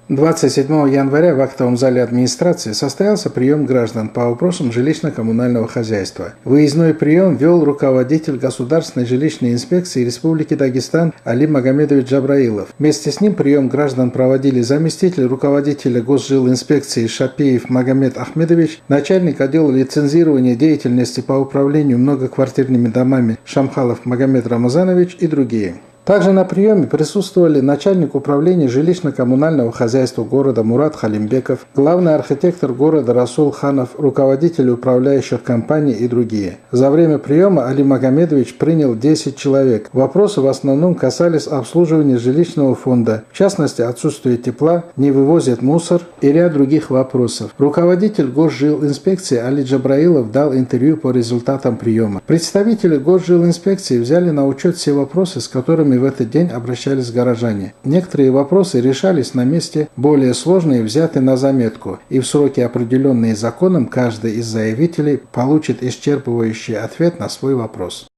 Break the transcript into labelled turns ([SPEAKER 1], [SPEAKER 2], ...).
[SPEAKER 1] 27 января в актовом зале администрации состоялся прием граждан по вопросам жилищно-коммунального хозяйства. Выездной прием вел руководитель Государственной жилищной инспекции Республики Дагестан Али Магомедович Джабраилов. Вместе с ним прием граждан проводили заместитель руководителя Госжилинспекции Шапеев Магомед Ахмедович, начальник отдела лицензирования деятельности по управлению многоквартирными домами Шамхалов Магомед Рамазанович и другие. Также на приеме присутствовали начальник управления жилищно-коммунального хозяйства города Мурат Халимбеков, главный архитектор города Расул Ханов, руководители управляющих компаний и другие. За время приема Али Магомедович принял 10 человек. Вопросы в основном касались обслуживания жилищного фонда, в частности отсутствие тепла, не вывозят мусор и ряд других вопросов. Руководитель Госжилинспекции Али Джабраилов дал интервью по результатам приема. Представители Госжилинспекции взяли на учет все вопросы, с которыми в этот день обращались горожане. Некоторые вопросы решались на месте, более сложные взяты на заметку, и в сроки, определенные законом, каждый из заявителей получит исчерпывающий ответ на свой вопрос.